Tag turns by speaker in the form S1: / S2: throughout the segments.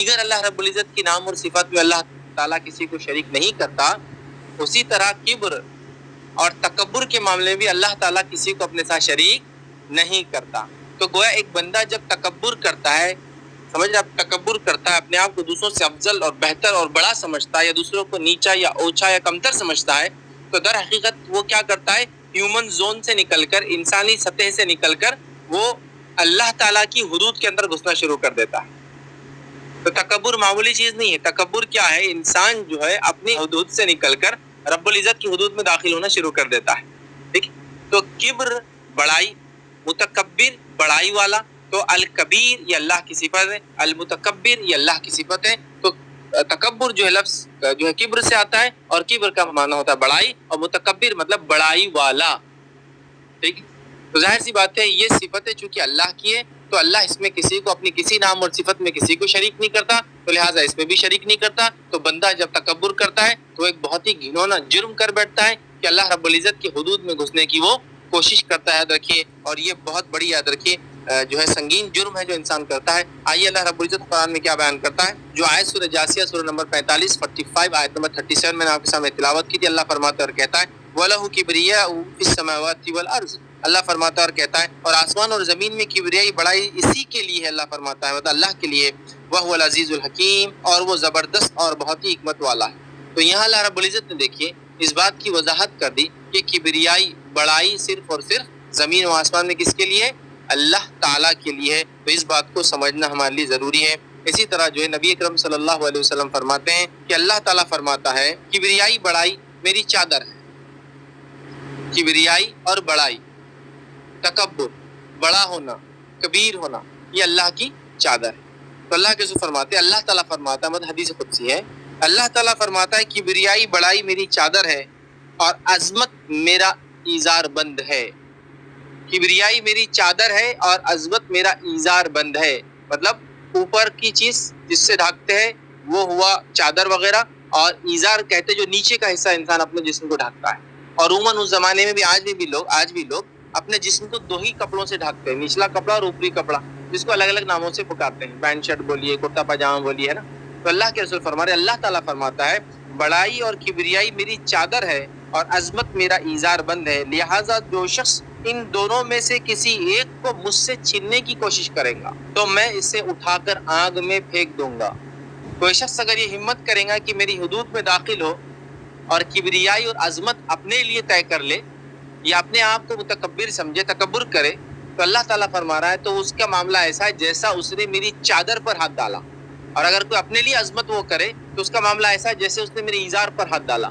S1: دیگر اللہ رب العزت کی نام اور صفات میں اللہ تعالیٰ کسی کو شریک نہیں کرتا، اسی طرح کبر اور تکبر کے معاملے میں بھی اللہ تعالیٰ کسی کو اپنے ساتھ شریک نہیں کرتا۔ تو گویا ایک بندہ جب تکبر کرتا ہے، سمجھ رہے، تکبر کرتا ہے، اپنے آپ کو دوسروں سے افضل اور بہتر اور بڑا سمجھتا ہے، یا دوسروں کو نیچا یا اونچا یا کمتر سمجھتا ہے، تو در حقیقت وہ کیا کرتا ہے، ہیومن زون سے نکل کر، انسانی سطح سے نکل کر وہ اللہ تعالیٰ کی حدود کے اندر گھسنا شروع کر دیتا ہے۔ تو تکبر معمولی چیز نہیں ہے۔ تکبر کیا ہے؟ انسان جو ہے اپنی حدود سے نکل کر رب العزت کی حدود میں داخل ہونا شروع کر دیتا ہے، ٹھیک۔ تو کبر بڑائی، متکبر بڑائی والا، تو الکبیر یہ اللہ کی صفت ہے، المتکبر یہ اللہ کی صفت ہے۔ تو تکبر جو ہے لفظ جو ہے کبر سے آتا ہے، اور کبر کا معنی ہوتا ہے بڑائی، اور متکبر مطلب بڑائی والا، ٹھیک۔ تو ظاہر سی بات ہے یہ صفت ہے چونکہ اللہ کی ہے، تو اللہ اس میں کسی کو اپنی کسی نام اور صفت میں کسی کو شریک نہیں کرتا، تو لہٰذا اس میں بھی شریک نہیں کرتا۔ تو بندہ جب تکبر کرتا ہے تو ایک بہت ہی گھنونا جرم کر بیٹھتا ہے کہ اللہ رب العزت کی حدود میں گھسنے کی وہ کوشش کرتا ہے، یاد رکھیے، اور یہ بہت بڑی یاد رکھیے جو ہے سنگین جرم ہے جو انسان کرتا ہے۔ آئیے اللہ رب العزت قرآن میں کیا بیان کرتا ہے، جو آیت سورہ جاسیہ سورہ نمبر 45 45 آیت نمبر 37 میں نے آپ کے سامنے تلاوت کی تھی۔ اللہ فرماتا ہے اور کہتا ہے وَلَهُ كِبْرِيَاءُ فِي السَّمَاوَاتِ وَالْأَرْضِ، اللہ فرماتا ہے اور کہتا ہے اور آسمان اور زمین میں کبریائی بڑائی اسی کے لیے ہے، اللہ فرماتا ہے مطلب اللہ کے لیے، وَهُوَ الْعَزِيزُ الْحَكِيمُ، اور وہ زبردست اور بہت ہی حکمت والا ہے۔ تو یہاں اللہ رب العزت نے دیکھیے اس بات کی وضاحت کر دی کہ کبریائی بڑائی صرف اور صرف زمین و آسمان میں کس کے لیے ہے؟ اللہ تعالیٰ کے لیے ہے۔ تو اس بات کو سمجھنا ہمارے لیے ضروری ہے۔ اسی طرح جو ہے نبی اکرم صلی اللہ علیہ وسلم فرماتے ہیں کہ اللہ تعالیٰ فرماتا ہے کبریائی بڑائی میری چادر ہے۔ کبریائی اور بڑائی، تکبر، بڑا ہونا، کبیر ہونا، یہ اللہ کی چادر ہے۔ تو اللہ کے فرماتے ہیں، اللہ تعالیٰ فرماتا ہے، مطلب حدیث قدسی ہے، اللہ تعالیٰ فرماتا ہے کبریائی بڑائی میری چادر ہے اور عظمت میرا ایزار بند ہے۔ کبریائی میری چادر ہے اور عظمت میرا ایزار بند ہے، مطلب اوپر کی چیز جس سے ڈھانکتے ہیں وہ ہوا چادر وغیرہ، اور ایزار کہتے جو نیچے کا حصہ انسان اپنے جسم کو ڈھانکتا ہے۔ اور عموماً اس زمانے میں بھی آج بھی لوگ اپنے جسم کو دو ہی کپڑوں سے ڈھانکتے ہیں، نچلا کپڑا اور اوپری کپڑا، جس کو الگ الگ ناموں سے پکارتے ہیں، پینٹ شرٹ بولیے، کرتا پاجامہ بولیے، ہے نا۔ تو اللہ کے رسول فرما رہے، اللہ تعالیٰ فرماتا ہے بڑائی اور کبریائی میری چادر ہے اور عظمت میرا ایزار بند ہے، لہٰذا جو شخص ان دونوں میں سے کسی ایک کو مجھ سے چھیننے کی کوشش کرے گا تو میں اسے اٹھا کر آگ میں پھینک دوں گا۔ کوئی شخص اگر یہ ہمت کرے گا کہ میری حدود میں داخل ہو اور کبریائی اور عظمت اپنے لیے طے کر لے، یا اپنے آپ کو متکبر سمجھے، تکبر کرے، تو اللہ تعالیٰ فرما رہا ہے تو اس کا معاملہ ایسا ہے جیسا اس نے میری چادر پر ہاتھ ڈالا۔ اور اگر کوئی اپنے لیے عظمت وہ کرے تو اس کا معاملہ ایسا ہے جیسے اس نے میرے ایزار پر ہاتھ ڈالا۔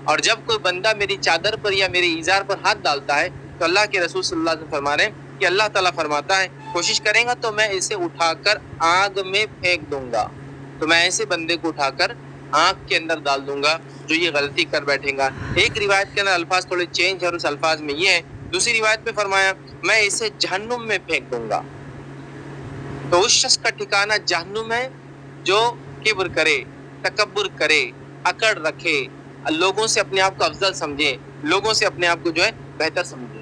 S1: اور جب کوئی بندہ میری چادر پر یا میرے ایزار پر ہاتھ ڈالتا ہے تو اللہ کے رسول صلی اللہ علیہ وسلم فرما رہے ہیں کہ اللہ تعالیٰ فرماتا ہے کوشش کریں گا تو میں اسے اٹھا کر آگ میں پھینک دوں گا۔ تو میں ایسے بندے کو اٹھا کر آگ کے اندر ڈال دوں گا جو یہ غلطی کر بیٹھے گا۔ ایک روایت کے اندر الفاظ تھوڑے چینج ہے اور اس الفاظ میں یہ ہے، دوسری روایت میں فرمایا میں اسے جہنم میں پھینک دوں گا۔ تو اس شخص کا ٹھکانہ جہنم ہے جو کبر کرے، تکبر کرے، اکڑ رکھے، لوگوں سے اپنے آپ کو افضل سمجھے، لوگوں سے اپنے آپ کو جو ہے بہتر سمجھے۔